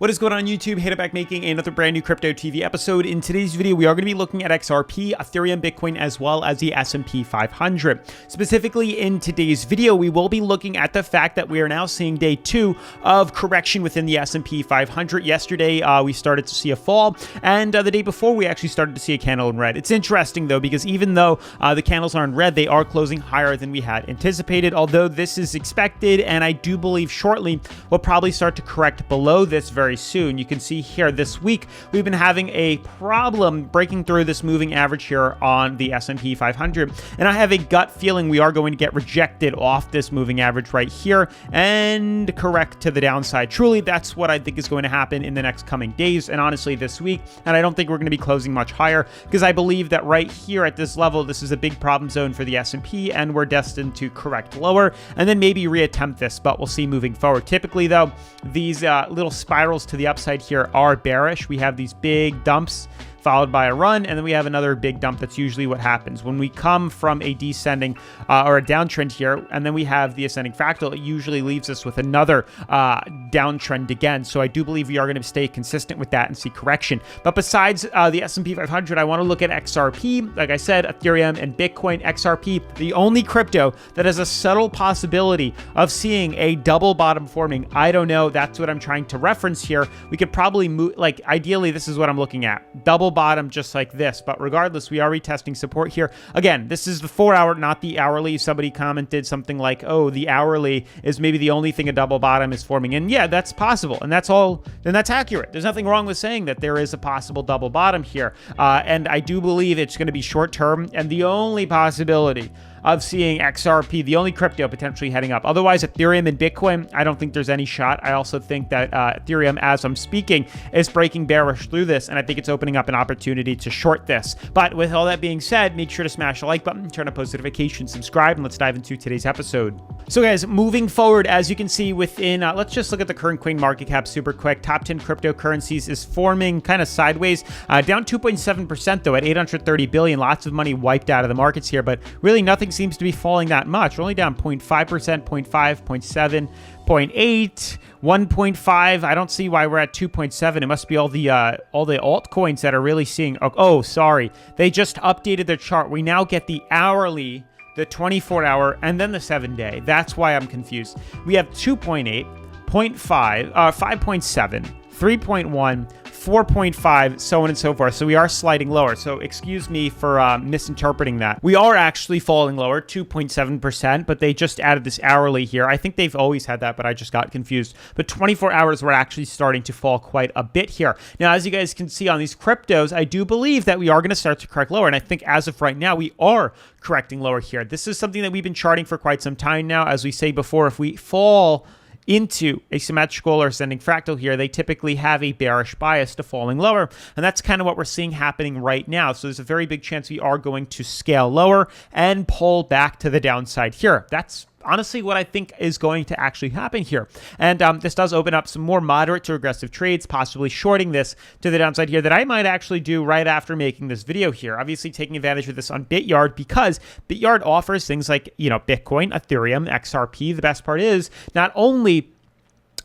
What is going on YouTube? Hit it back making another brand new Crypto TV episode. In today's video, we are going to be looking at XRP, Ethereum, Bitcoin, as well as the S&P 500. Specifically in today's video, we will be looking at the fact that we are now seeing day 2 of correction within the S&P 500. Yesterday, we started to see a fall, and the day before, we actually started to see a candle in red. It's interesting though, because even though the candles are in red, they are closing higher than we had anticipated, although this is expected, and I do believe shortly we'll probably start to correct below this very soon. You can see here this week we've been having a problem breaking through this moving average here on the S&P 500, and I have a gut feeling we are going to get rejected off this moving average right here and correct to the downside. Truly, that's what I think is going to happen in the next coming days, and honestly this week. And I don't think we're going to be closing much higher, because I believe that right here at this level, this is a big problem zone for the S&P, and we're destined to correct lower and then maybe reattempt this, but we'll see moving forward. Typically though, these little spirals to the upside here are bearish. We have these big dumps followed by a run, and then we have another big dump. That's usually what happens when we come from a descending or a downtrend here, and then we have the ascending fractal. It usually leaves us with another downtrend again. So I do believe we are going to stay consistent with that and see correction. But besides the S&P 500, I want to look at XRP. Like I said, Ethereum and Bitcoin. XRP, the only crypto that has a subtle possibility of seeing a double bottom forming. I don't know. That's what I'm trying to reference here. We could probably move, like ideally, this is what I'm looking at. Double bottom just like this, but regardless, we are retesting support here. Again, this is the 4-hour, not the hourly. Somebody commented something like, oh, the hourly is maybe the only thing a double bottom is forming. And yeah, that's possible, and that's all, and that's accurate. There's nothing wrong with saying that there is a possible double bottom here, and I do believe it's going to be short term, and the only possibility of seeing XRP, the only crypto potentially heading up. Otherwise, Ethereum and Bitcoin, I don't think there's any shot. I also think that Ethereum, as I'm speaking, is breaking bearish through this, and I think it's opening up an opportunity to short this. But with all that being said, make sure to smash the like button, turn on post notifications, subscribe, and let's dive into today's episode. So guys, moving forward, as you can see within, let's just look at the current coin market cap super quick. Top 10 cryptocurrencies is forming kind of sideways, down 2.7% though at 830 billion. Lots of money wiped out of the markets here, but really nothing seems to be falling that much. We're only down 0.5%, 0.5, 0.7, 0.8, 1.5. I don't see why we're at 2.7. It must be all the altcoins that are really seeing. Oh, sorry. They just updated their chart. We now get the hourly, the 24-hour, and then the 7-day. That's why I'm confused. We have 2.8, 0.5, 5.7, 3.1, 4.5, so on and so forth. So we are sliding lower. So excuse me for misinterpreting that. We are actually falling lower, 2.7%, but they just added this hourly here. I think they've always had that, but I just got confused. But 24 hours, we're actually starting to fall quite a bit here. Now, as you guys can see on these cryptos, I do believe that we are going to start to correct lower. And I think as of right now, we are correcting lower here. This is something that we've been charting for quite some time now. As we say before, if we fall into a symmetrical or ascending fractal here, they typically have a bearish bias to falling lower, and that's kind of what we're seeing happening right now. So there's a very big chance we are going to scale lower and pull back to the downside here. That's honestly what I think is going to actually happen here. And this does open up some more moderate to aggressive trades, possibly shorting this to the downside here, that I might actually do right after making this video here. Obviously taking advantage of this on Bityard, because Bityard offers things like, you know, Bitcoin, Ethereum, XRP. The best part is not only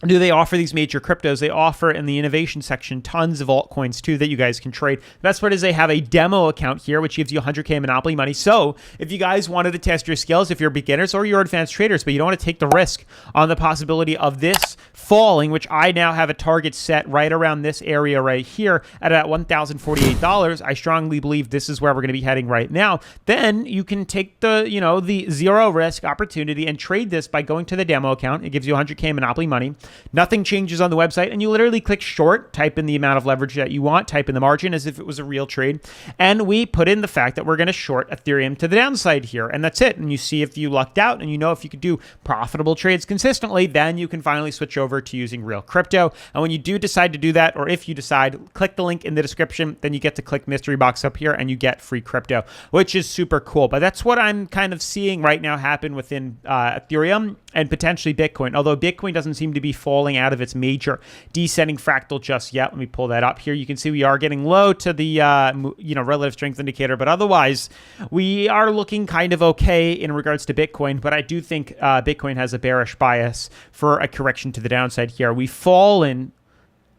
do they offer these major cryptos, they offer in the innovation section tons of altcoins too that you guys can trade. The best part is they have a demo account here, which gives you 100K Monopoly money. So if you guys wanted to test your skills, if you're beginners or you're advanced traders, but you don't want to take the risk on the possibility of this falling, which I now have a target set right around this area right here at about $1,048. I strongly believe this is where we're going to be heading right now. Then you can take the, you know, the zero risk opportunity and trade this by going to the demo account. It gives you 100K Monopoly money. Nothing changes on the website, and you literally click short, type in the amount of leverage that you want, type in the margin as if it was a real trade, and we put in the fact that we're going to short Ethereum to the downside here, and that's it. And you see if you lucked out, and you know if you could do profitable trades consistently, then you can finally switch over to using real crypto. And when you do decide to do that, or if you decide, click the link in the description, then you get to click mystery box up here, and you get free crypto, which is super cool. But that's what I'm kind of seeing right now happen within Ethereum and potentially Bitcoin, although Bitcoin doesn't seem to be falling out of its major descending fractal just yet. Let me pull that up here. You can see we are getting low to the relative strength indicator, but otherwise we are looking kind of okay in regards to Bitcoin. But I do think Bitcoin has a bearish bias for a correction to the downside here. We've fallen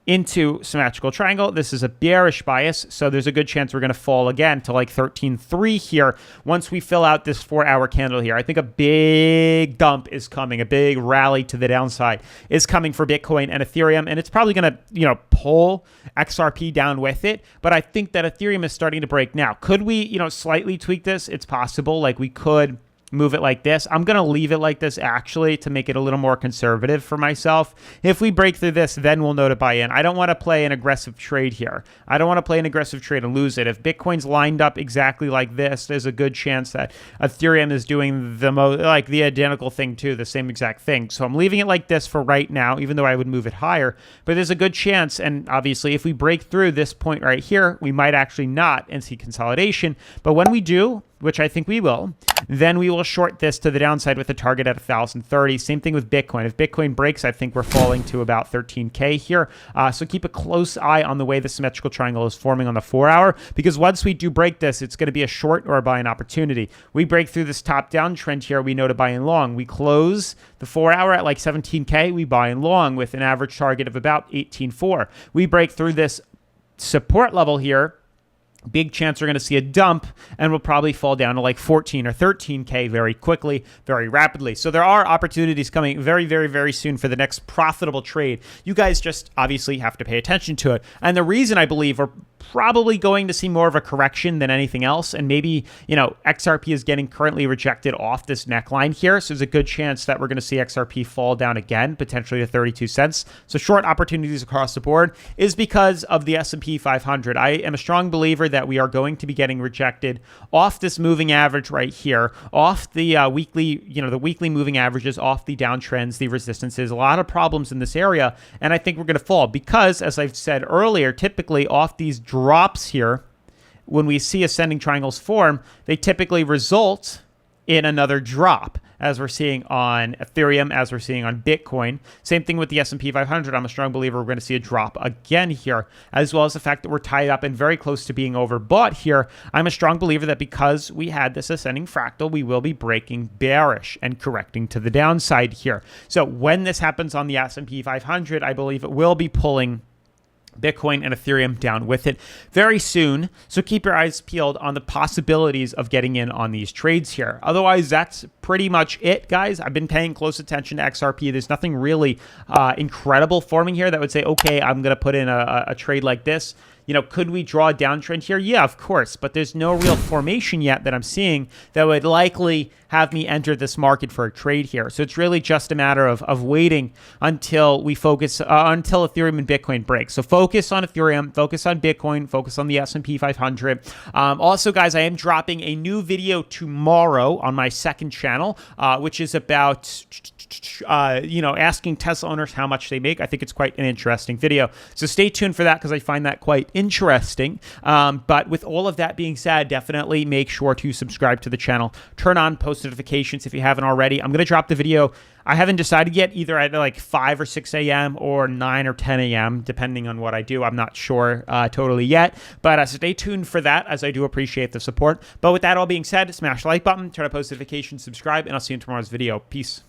into symmetrical triangle. This is a bearish bias, so there's a good chance we're going to fall again to like 13.3 here once we fill out this 4-hour candle here. I think a big dump is coming, a big rally to the downside is coming for Bitcoin and Ethereum, and it's probably going to, pull XRP down with it, but I think that Ethereum is starting to break now. Could we, slightly tweak this? It's possible. Like, we could move it like this. I'm going to leave it like this, actually, to make it a little more conservative for myself. If we break through this, then we'll know to buy in. I don't want to play an aggressive trade here. I don't want to play an aggressive trade and lose it. If Bitcoin's lined up exactly like this, there's a good chance that Ethereum is doing the identical thing too, the same exact thing. So I'm leaving it like this for right now, even though I would move it higher. But there's a good chance, and obviously if we break through this point right here, we might actually not and see consolidation. But when we do, which I think we will, then we will short this to the downside with a target at 1,030. Same thing with Bitcoin. If Bitcoin breaks, I think we're falling to about 13K here. So keep a close eye on the way the symmetrical triangle is forming on the 4-hour, because once we do break this, it's going to be a short or a buy-in opportunity. We break through this top-down trend here, we know to buy in long. We close the 4-hour at like 17K, we buy in long with an average target of about 18.4. We break through this support level here, big chance we're going to see a dump, and we'll probably fall down to like 14 or 13K very quickly, very rapidly. So there are opportunities coming very, very, very soon for the next profitable trade. You guys just obviously have to pay attention to it. And the reason I believe we're probably going to see more of a correction than anything else, and maybe, XRP is getting currently rejected off this neckline here, so there's a good chance that we're going to see XRP fall down again, potentially to 32 cents. So short opportunities across the board is because of the S&P 500. I am a strong believer that we are going to be getting rejected off this moving average right here, off the weekly, the weekly moving averages, off the downtrends, the resistances, a lot of problems in this area, and I think we're going to fall because, as I've said earlier, typically off these drops here, when we see ascending triangles form, they typically result in another drop, as we're seeing on Ethereum, as we're seeing on Bitcoin. Same thing with the S&P 500. I'm a strong believer we're going to see a drop again here, as well as the fact that we're tied up and very close to being overbought here. I'm a strong believer that because we had this ascending fractal, we will be breaking bearish and correcting to the downside here. So when this happens on the S&P 500, I believe it will be pulling Bitcoin and Ethereum down with it very soon. So keep your eyes peeled on the possibilities of getting in on these trades here. Otherwise, that's pretty much it, guys. I've been paying close attention to XRP. There's nothing really incredible forming here that would say, okay, I'm going to put in a trade like this. Could we draw a downtrend here? Yeah, of course, but there's no real formation yet that I'm seeing that would likely have me enter this market for a trade here. So it's really just a matter of waiting until we focus, until Ethereum and Bitcoin break. So focus on Ethereum, focus on Bitcoin, focus on the S&P 500. Also, guys, I am dropping a new video tomorrow on my second channel, which is about asking Tesla owners how much they make. I think it's quite an interesting video. So stay tuned for that because I find that quite interesting. But with all of that being said, definitely make sure to subscribe to the channel. Turn on post notifications if you haven't already. I'm going to drop the video. I haven't decided yet, either at like 5 or 6 a.m. or 9 or 10 a.m., depending on what I do. I'm not sure totally yet, but stay tuned for that, as I do appreciate the support. But with that all being said, smash the like button, turn on post notifications, subscribe, and I'll see you in tomorrow's video. Peace.